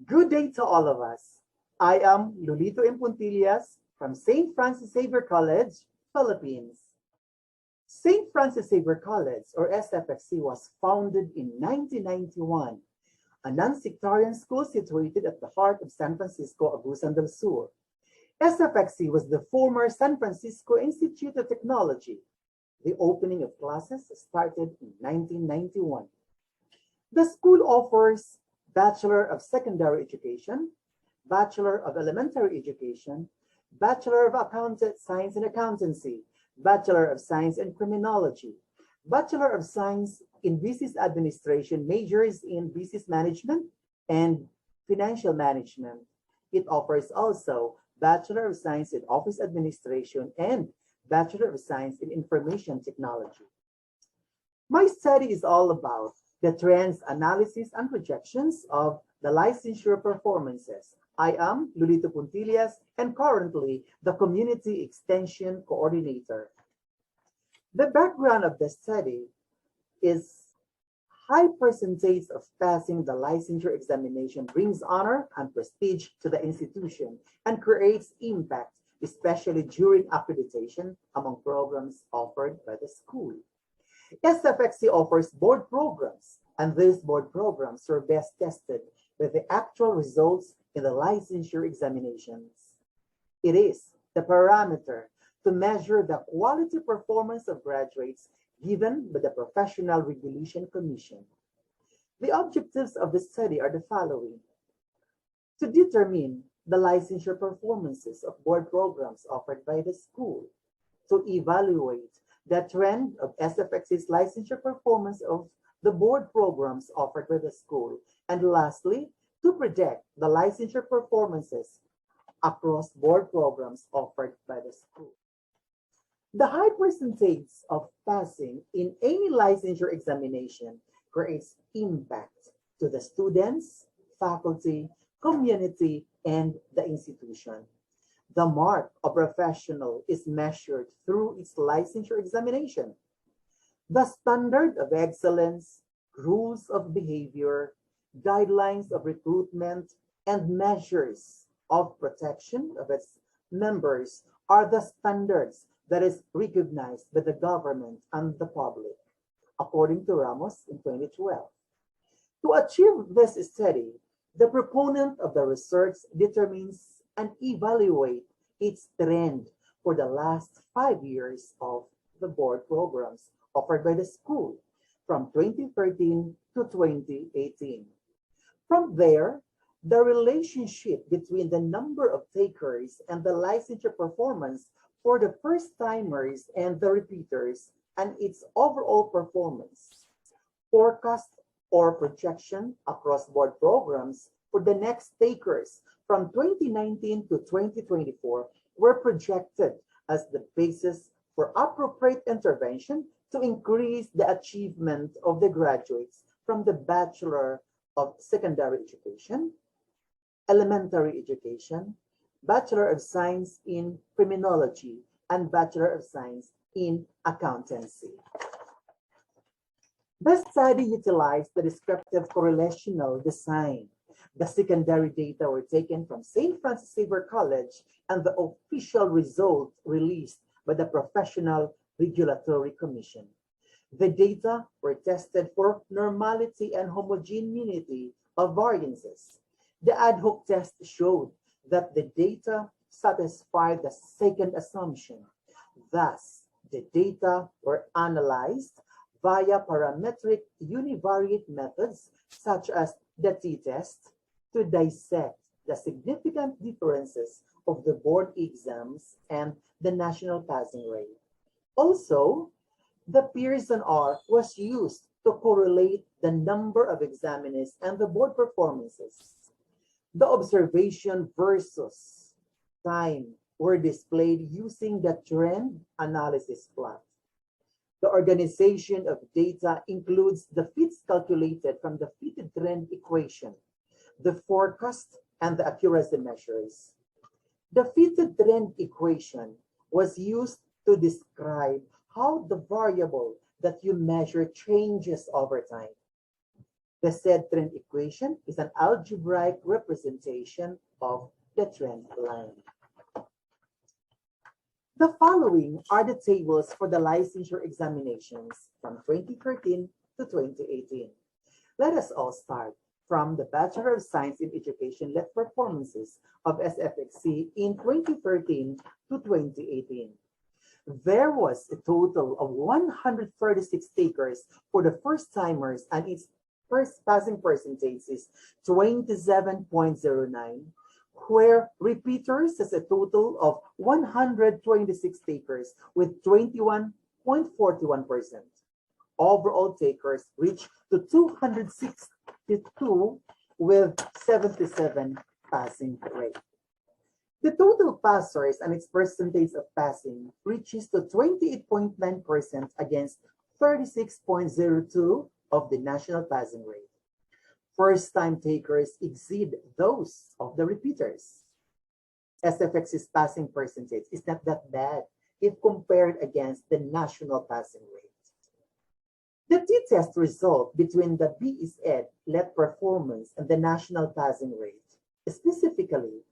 Good day to all of us. I am Lolito Impuntillas from St. Francis Xavier College, Philippines. St. Francis Xavier College, or SFXC, was founded in 1991, a non-sectarian school situated at the heart of San Francisco, Agusan del Sur. SFXC was the former San Francisco Institute of Technology. The opening of classes started in 1991. The school offers Bachelor of Secondary Education, Bachelor of Elementary Education, Bachelor of Science and Accountancy, Bachelor of Science in Criminology, Bachelor of Science in Business Administration, majors in Business Management and Financial Management. It offers also Bachelor of Science in Office Administration and Bachelor of Science in Information Technology. My study is all about the trends, analysis, and projections of the licensure performances. I am Lolito Puntillas and currently the Community Extension Coordinator. The background of the study is high percentage of passing the licensure examination brings honor and prestige to the institution and creates impact, especially during accreditation among programs offered by the school. SFXC offers board programs, and these board programs are best tested with the actual results in the licensure examinations. It is the parameter to measure the quality performance of graduates given by the Professional Regulation Commission. The objectives of the study are the following: to determine the licensure performances of board programs offered by the school, to evaluate the trend of SFXC's licensure performance of the board programs offered by the school, and lastly, to predict the licensure performances across board programs offered by the school. The high percentage of passing in any licensure examination creates impact to the students, faculty, community, and the institution. The mark of professional is measured through its licensure examination. The standard of excellence, rules of behavior, guidelines of recruitment, and measures of protection of its members are the standards that is recognized by the government and the public, according to Ramos in 2012. To achieve this study, the proponent of the research determines and evaluate its trend for the last 5 years of the board programs offered by the school from 2013 to 2018. From there, the relationship between the number of takers and the licensure performance for the first-timers and the repeaters and its overall performance, forecast or projection across board programs for the next takers from 2019 to 2024 were projected as the basis for appropriate intervention to increase the achievement of the graduates from the Bachelor of Secondary Education, Elementary Education, Bachelor of Science in Criminology, and Bachelor of Science in Accountancy. The study utilized the descriptive correlational design. The secondary data were taken from St. Francis Xavier College and the official result released by the Professional Regulatory Commission. The data were tested for normality and homogeneity of variances. The ad hoc test showed that the data satisfied the second assumption. Thus, the data were analyzed via parametric univariate methods such as the t-test to dissect the significant differences of the board exams and the national passing rate. Also, the Pearson R was used to correlate the number of examinees and the board performances. The observation versus time were displayed using the trend analysis plot. The organization of data includes the fits calculated from the fitted trend equation, the forecast, and the accuracy measures. The fitted trend equation was used to describe how the variable that you measure changes over time. The said trend equation is an algebraic representation of the trend line. The following are the tables for the licensure examinations from 2013 to 2018. Let us all start from the Bachelor of Science in Education LET performances of SFXC in 2013 to 2018. There was a total of 136 takers for the first timers, and its first passing percentage is 27.09, where repeaters has a total of 126 takers with 21.41%. Overall takers reached to 262 with 77 passing rate. The total passers and its percentage of passing reaches to 28.9% against 36.02 of the national passing rate. First-time takers exceed those of the repeaters. SFX's passing percentage is not that bad if compared against the national passing rate. The t-test result between the BES-ED LET performance and the national passing rate. Specifically,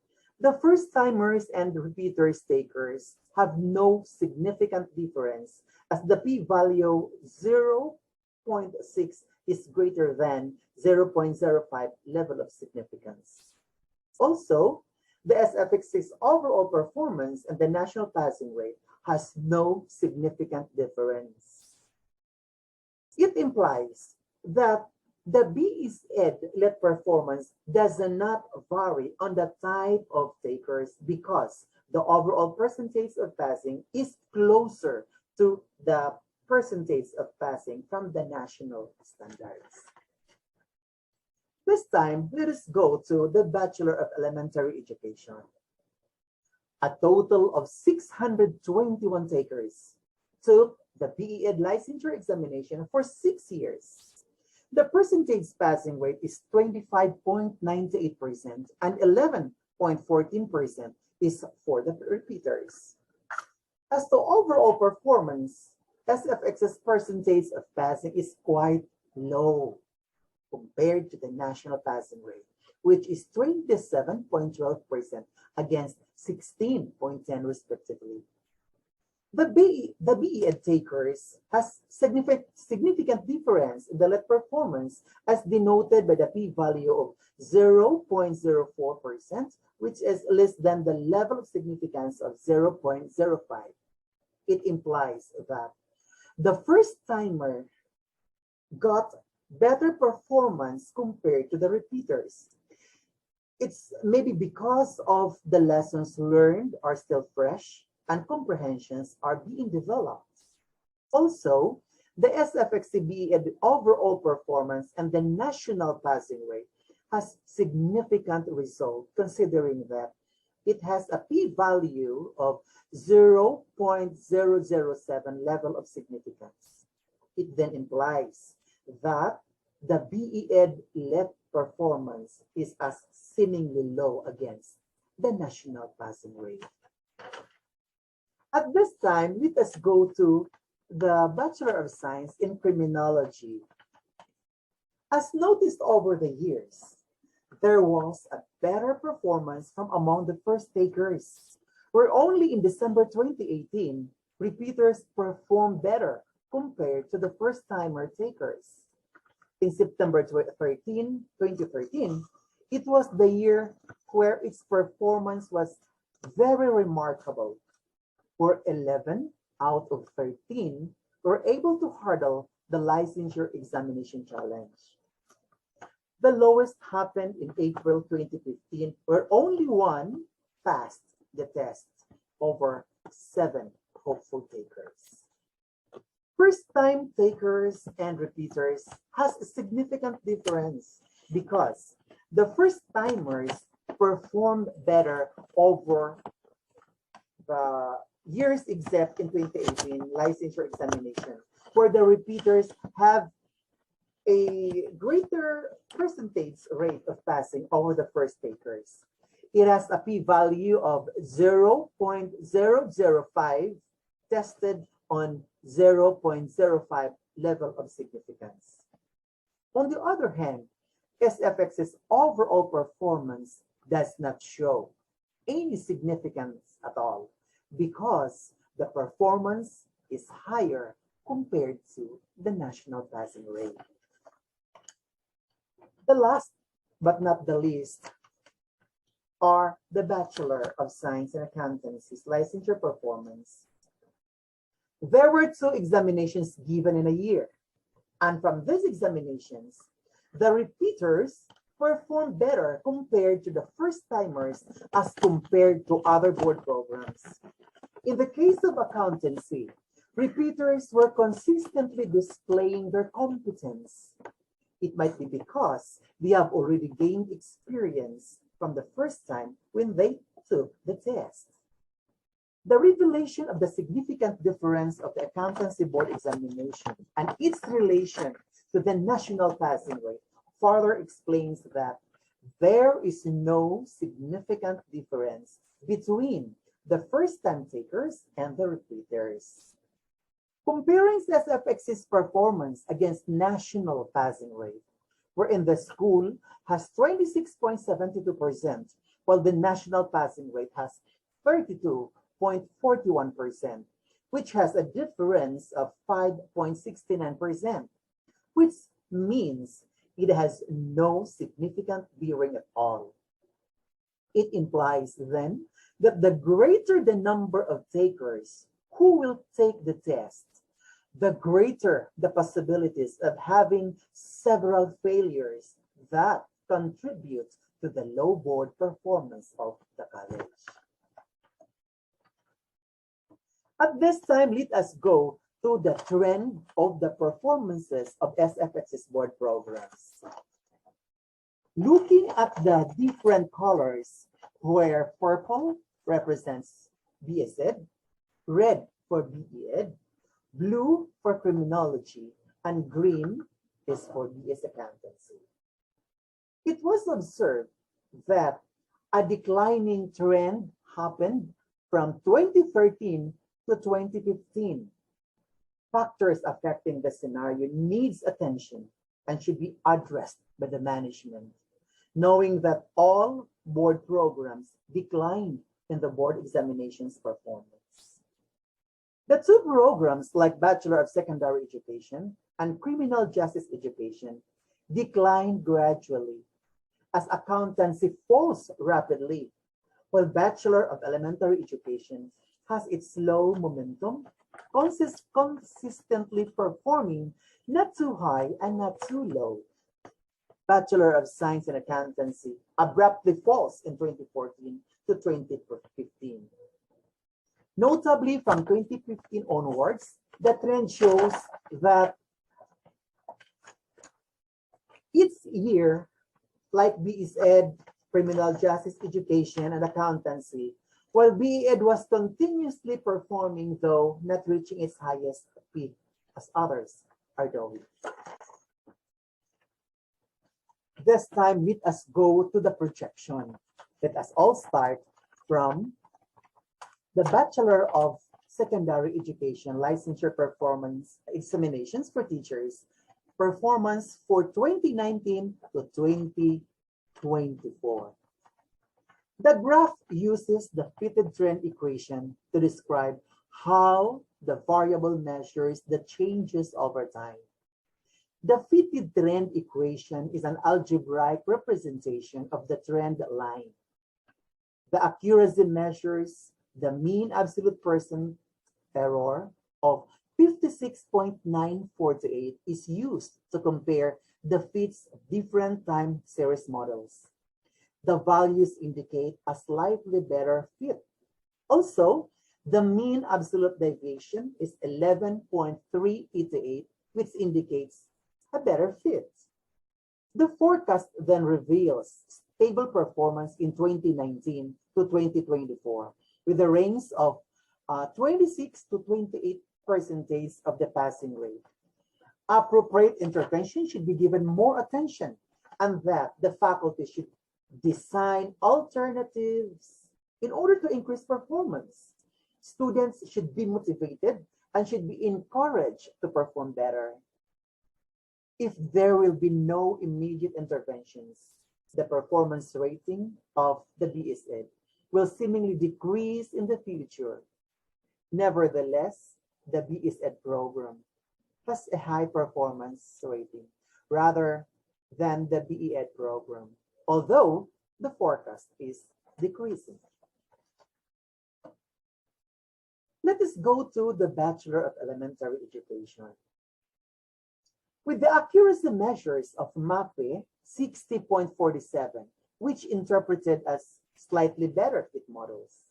the first-timers and repeaters takers have no significant difference as the p-value 0.6 is greater than 0.05 level of significance. Also, the SFX's overall performance and the national passing rate has no significant difference. It implies that the BES-ED LET performance does not vary on the type of takers because the overall percentage of passing is closer to the percentage of passing from the national standards. This time, let us go to the Bachelor of Elementary Education. A total of 621 takers took the BES-ED licensure examination for 6 years. The percentage passing rate is 25.98% and 11.14% is for the repeaters. As to overall performance, SFX's percentage of passing is quite low compared to the national passing rate, which is 27.12% against 16.10% respectively. The BES takers has significant difference in the LET performance as denoted by the p-value of 0.04%, which is less than the level of significance of 0.05. It implies that the first timer got better performance compared to the repeaters. It's maybe because of the lessons learned are still fresh and comprehensions are being developed. Also, the SFXC BES overall performance and the national passing rate has significant result considering that it has a p-value of 0.007 level of significance. It then implies that the BES LET performance is as seemingly low against the national passing rate. At this time, let us go to the Bachelor of Science in Criminology. As noticed over the years, there was a better performance from among the first takers, where only in December 2018, repeaters performed better compared to the first-timer takers. In September 2013, it was the year where its performance was very remarkable, where 11 out of 13 were able to hurdle the licensure examination challenge. The lowest happened in April 2015, where only one passed the test over 7 hopeful takers. First-time takers and repeaters has a significant difference because the first-timers performed better over the years except in 2018 licensure examination, where the repeaters have a greater percentage rate of passing over the first takers. It has a p-value of 0.005 tested on 0.05 level of significance. On the other hand, SFX's overall performance does not show any significance at all because the performance is higher compared to the national passing rate. The last but not the least are the Bachelor of Science and Accountancy's licensure performance. There were 2 examinations given in a year, and from these examinations, the repeaters performed better compared to the first-timers as compared to other board programs. In the case of accountancy, repeaters were consistently displaying their competence. It might be because they have already gained experience from the first time when they took the test. The revelation of the significant difference of the accountancy board examination and its relation to the national passing rate further explains that there is no significant difference between the first-time takers and the repeaters. Comparing SFX's performance against national passing rate, wherein the school has 26.72%, while the national passing rate has 32.41%, which has a difference of 5.69%, which means it has no significant bearing at all. It implies then that the greater the number of takers who will take the test, the greater the possibilities of having several failures that contribute to the low board performance of the college. At this time, let us go to the trend of the performances of SFX's board programs. Looking at the different colors, where purple represents BS Ed, red for BE Ed, blue for criminology, and green is for BS Accountancy. It was observed that a declining trend happened from 2013 to 2015. Factors affecting the scenario needs attention and should be addressed by the management, knowing that all board programs declined in the board examinations performance. The 2 programs like Bachelor of Secondary Education and Criminal Justice Education declined gradually as accountancy falls rapidly, while Bachelor of Elementary Education has its slow momentum, consistently performing not too high and not too low. Bachelor of Science and Accountancy abruptly falls in 2014 to 2015. Notably, from 2015 onwards, the trend shows that each year, like BS Ed, Criminal Justice Education, and Accountancy, while BE Ed was continuously performing, though not reaching its highest peak as others are doing. This time, let us go to the projection. Let us all start from the Bachelor of Secondary Education Licensure Performance Examinations for Teachers performance for 2019 to 2024. The graph uses the fitted trend equation to describe how the variable measures the changes over time. The fitted trend equation is an algebraic representation of the trend line. The accuracy measures the mean absolute percent error of 56.948 is used to compare the fits of different time series models. The values indicate a slightly better fit. Also, the mean absolute deviation is 11.388, which indicates a better fit. The forecast then reveals stable performance in 2019 to 2024, with a range of 26 to 28% of the passing rate. Appropriate intervention should be given more attention, and that the faculty should design alternatives in order to increase performance. Students should be motivated and should be encouraged to perform better. If there will be no immediate interventions, the performance rating of the BSED will seemingly decrease in the future. Nevertheless, the BSED program has a high performance rating rather than the BEd program, although the forecast is decreasing. Let us go to the Bachelor of Elementary Education. With the accuracy measures of MAPE 60.47, which interpreted as slightly better fit models.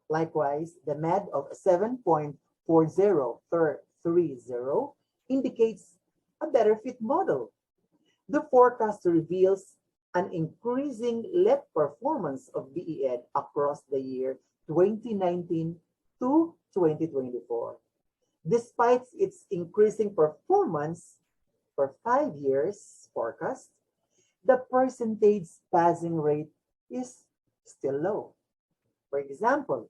Likewise, the MED of 7.4030 indicates a better fit model. The forecast reveals an increasing LEP performance of BEd across the year 2019 to 2024. Despite its increasing performance for 5 years forecast, the percentage passing rate is still low. For example,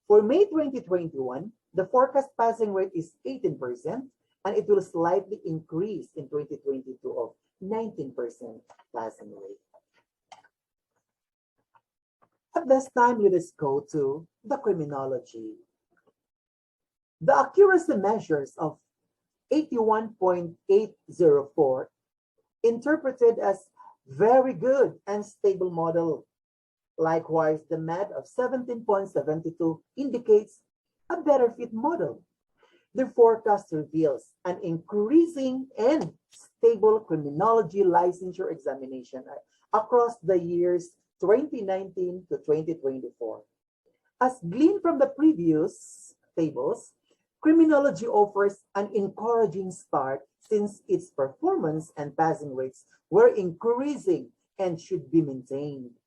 for May 2021, the forecast passing rate is 18%, and it will slightly increase in 2022 of 19% passing rate. At this time, let us go to the criminology. The accuracy measures of 81.804 interpreted as very good and stable model. Likewise, the MED of 17.72 indicates a better fit model. The forecast reveals an increasing and stable criminology licensure examination across the years 2019 to 2024. As gleaned from the previous tables, criminology offers an encouraging start since its performance and passing rates were increasing and should be maintained.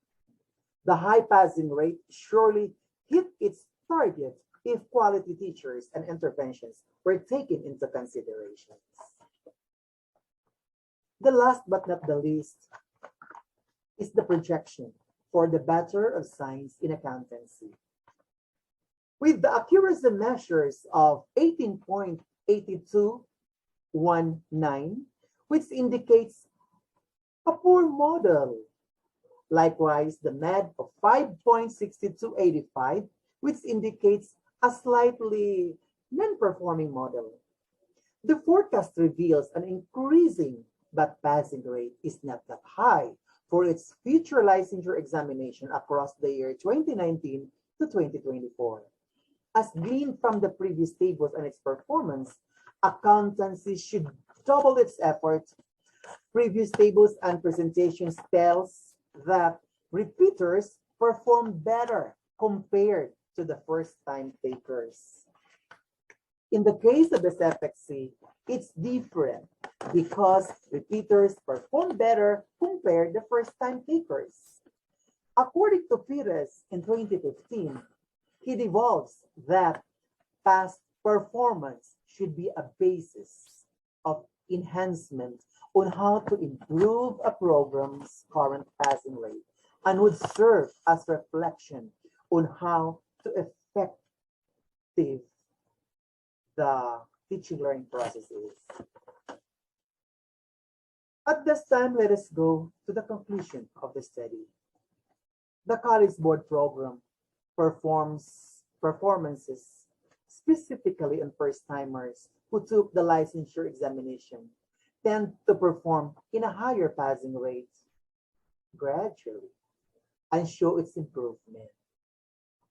The high passing rate surely hit its target if quality teachers and interventions were taken into consideration. The last but not the least is the projection for the Bachelor of Science in Accountancy. With the accuracy measures of 18.8219, which indicates a poor model. Likewise, the MED of 5.6285, which indicates a slightly non-performing model. The forecast reveals an increasing but passing rate is not that high for its future licensure examination across the year 2019 to 2024. As gleaned from the previous tables and its performance, accountancy should double its effort. Previous tables and presentations tells that repeaters perform better compared to the first-time takers. In the case of the SFXC, it's different because repeaters perform better compared to first-time takers. According to Pires in 2015, he devolves that past performance should be a basis of enhancement on how to improve a program's current passing rate and would serve as reflection on how to effective the teaching learning process is. At this time, let us go to the conclusion of the study. The College Board program performances specifically on first-timers who took the licensure examination tend to perform in a higher passing rate gradually and show its improvement.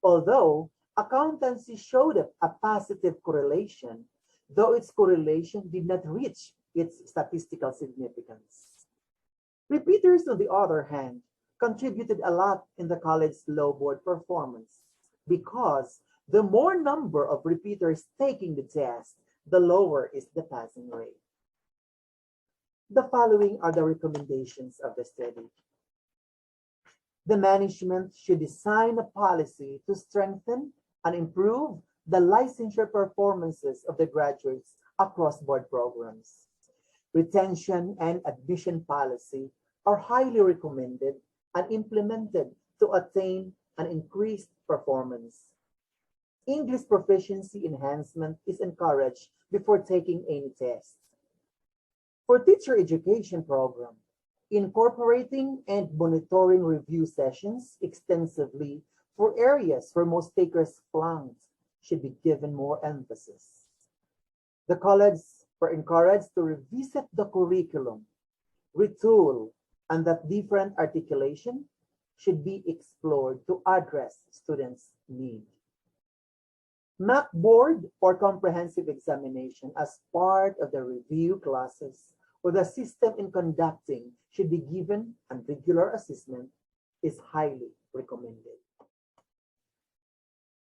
Although accountancy showed a positive correlation, though its correlation did not reach its statistical significance. Repeaters, on the other hand, contributed a lot in the college's low board performance because the more number of repeaters taking the test, the lower is the passing rate. The following are the recommendations of the study. The management should design a policy to strengthen and improve the licensure performances of the graduates across board programs. Retention and admission policy are highly recommended and implemented to attain an increased performance. English proficiency enhancement is encouraged before taking any test. For teacher education program, incorporating and monitoring review sessions extensively for areas where most takers flunked should be given more emphasis. The college were encouraged to revisit the curriculum, retool, and that different articulation should be explored to address students' need. Mock board or comprehensive examination as part of the review classes or the system in conducting should be given, and regular assessment is highly recommended.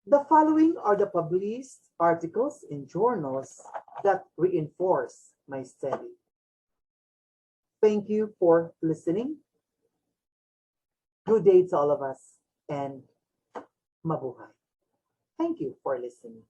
The following are the published articles in journals that reinforce my study. Thank you for listening. Good day to all of us, and mabuhay. Thank you for listening.